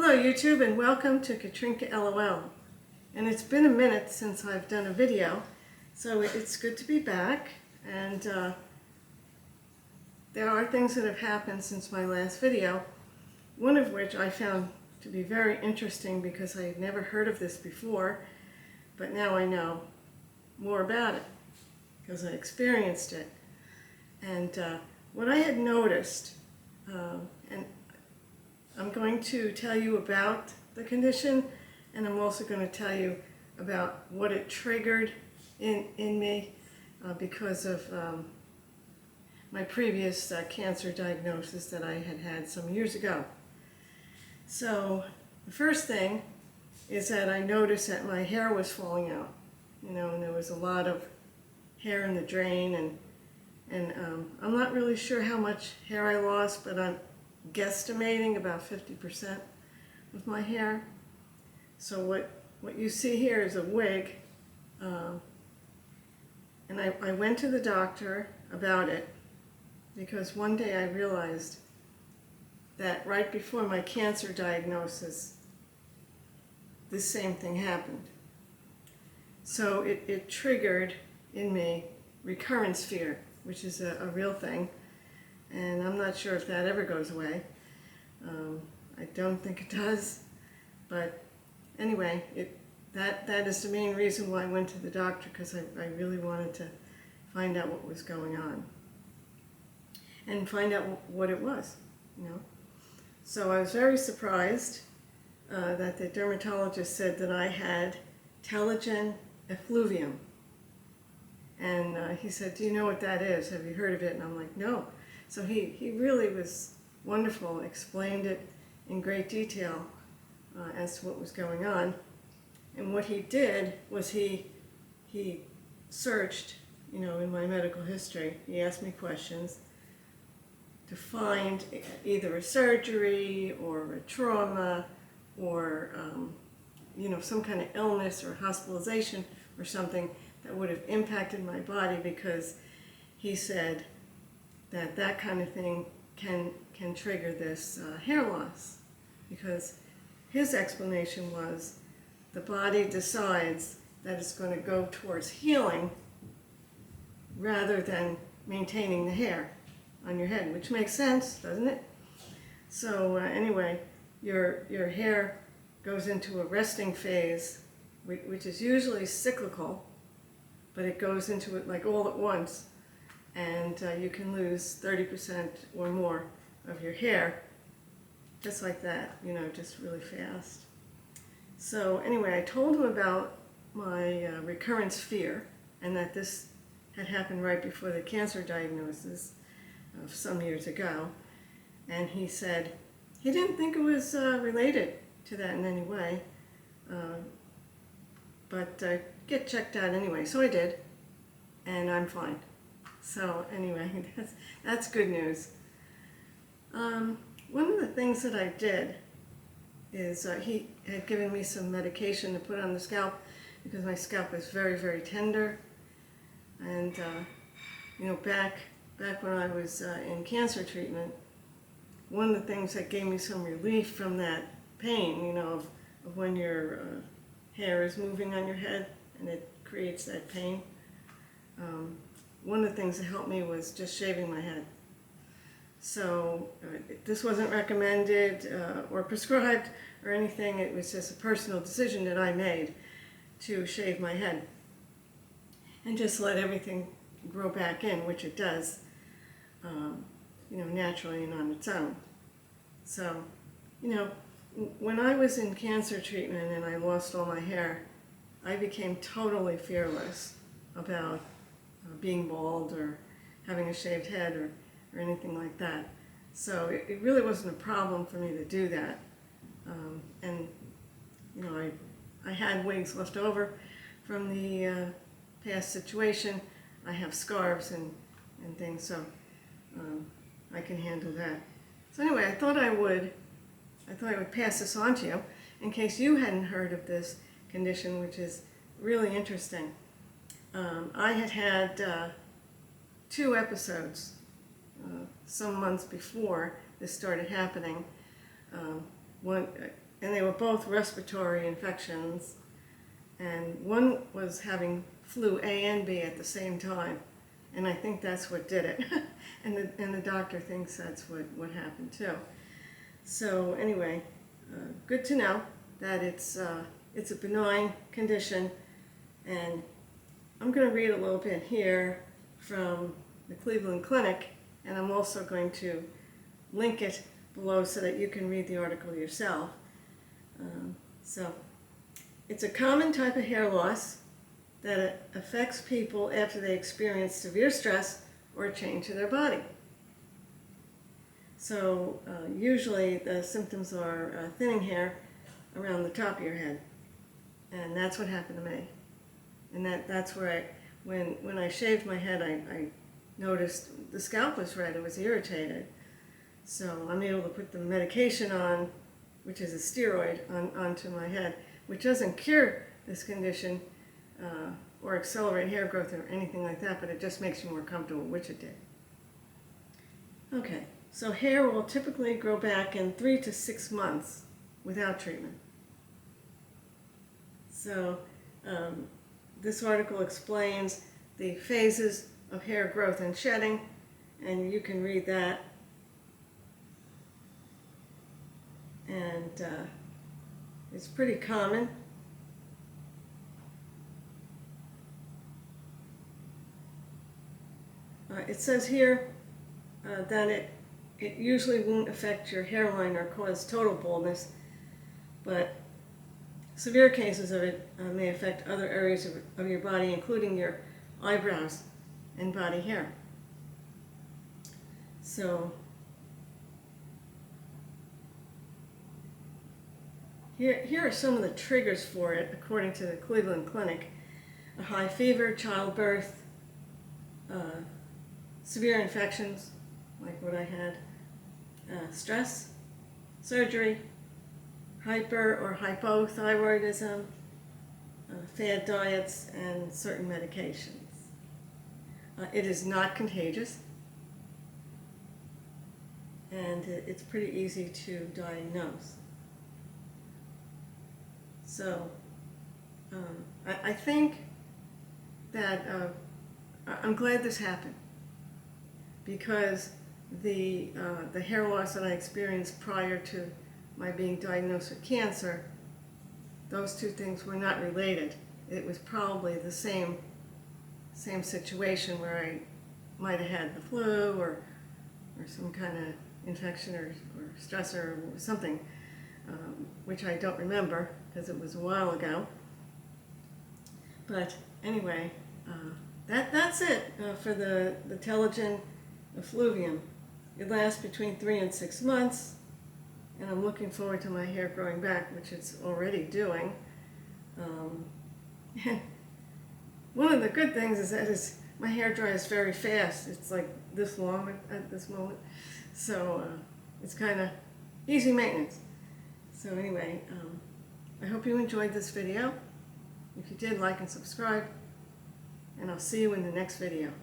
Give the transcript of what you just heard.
Hello YouTube and welcome to Katrinka LOL. And it's been a minute since I've done a video, so it's good to be back. And there are things that have happened since my last video, one of which I found to be very interesting because I had never heard of this before, but now I know more about it because I experienced it. And what I had noticed, and I'm going to tell you about the condition, and I'm also going to tell you about what it triggered in me because of my previous cancer diagnosis that I had had some years ago. So the first thing is that I noticed that my hair was falling out, and there was a lot of hair in the drain, and I'm not really sure how much hair I lost, but I'm guesstimating about 50% of my hair. So what you see here is a wig, and I went to the doctor about it because one day I realized that right before my cancer diagnosis, this same thing happened. So it triggered in me recurrence fear, which is a real thing. And I'm not sure if that ever goes away. I don't think it does. But anyway, that is the main reason why I went to the doctor, because I really wanted to find out what was going on. And find out what it was, So I was very surprised that the dermatologist said that I had Telogen effluvium. And he said, "Do you know what that is? Have you heard of it?" And I'm like, "No." So he really was wonderful, explained it in great detail as to what was going on. And what he did was he searched, in my medical history. He asked me questions to find either a surgery or a trauma or, some kind of illness or hospitalization or something that would have impacted my body, because he said that kind of thing can trigger this hair loss, because his explanation was the body decides that it's going to go towards healing rather than maintaining the hair on your head, which makes sense, doesn't it? So anyway, your hair goes into a resting phase, which is usually cyclical, but it goes into it like all at once. And you can lose 30% or more of your hair, just like that, just really fast. So anyway, I told him about my recurrence fear, and that this had happened right before the cancer diagnosis of some years ago. And he said he didn't think it was related to that in any way, but get checked out anyway. So I did, and I'm fine. So anyway, that's good news. One of the things that I did is he had given me some medication to put on the scalp because my scalp is very, very tender. And back when I was in cancer treatment, one of the things that gave me some relief from that pain, of when your hair is moving on your head and it creates that pain. One of the things that helped me was just shaving my head. So this wasn't recommended or prescribed or anything. It was just a personal decision that I made to shave my head and just let everything grow back in, which it does, naturally and on its own. So, when I was in cancer treatment and I lost all my hair, I became totally fearless about being bald or having a shaved head or anything like that. So it really wasn't a problem for me to do that. And I had wigs left over from the past situation. I have scarves and things, so I can handle that. So anyway, I thought I would pass this on to you in case you hadn't heard of this condition, which is really interesting. I had 2 episodes some months before this started happening. One and they were both respiratory infections, and one was having flu A and B at the same time, and I think that's what did it. and the doctor thinks that's what happened too. So anyway, good to know that it's a benign condition, and I'm going to read a little bit here from the Cleveland Clinic, and I'm also going to link it below so that you can read the article yourself. So, it's a common type of hair loss that affects people after they experience severe stress or a change to their body. So, usually the symptoms are thinning hair around the top of your head, and that's what happened to me. And that's where when I shaved my head, I noticed the scalp was red, it was irritated. So I'm able to put the medication on, which is a steroid, onto my head, which doesn't cure this condition or accelerate hair growth or anything like that, but it just makes you more comfortable, which it did. Okay, so hair will typically grow back in 3 to 6 months without treatment. So this article explains the phases of hair growth and shedding, and you can read that. And it's pretty common. It says here that it usually won't affect your hairline or cause total baldness, but severe cases of it may affect other areas of your body, including your eyebrows and body hair. So here are some of the triggers for it, according to the Cleveland Clinic. A high fever, childbirth, severe infections, like what I had, stress, surgery, hyper or hypothyroidism, fad diets, and certain medications. It is not contagious, and it's pretty easy to diagnose. So I think that I'm glad this happened, because the hair loss that I experienced prior to my being diagnosed with cancer, those two things were not related. It was probably the same situation where I might have had the flu or some kind of infection or stressor or something, which I don't remember because it was a while ago. But anyway, that's it for the Telogen Effluvium. It lasts between 3 and 6 months, and I'm looking forward to my hair growing back, which it's already doing. One of the good things is that my hair dries very fast. It's like this long at this moment, so it's kind of easy maintenance. So anyway, I hope you enjoyed this video. If you did, like and subscribe, and I'll see you in the next video.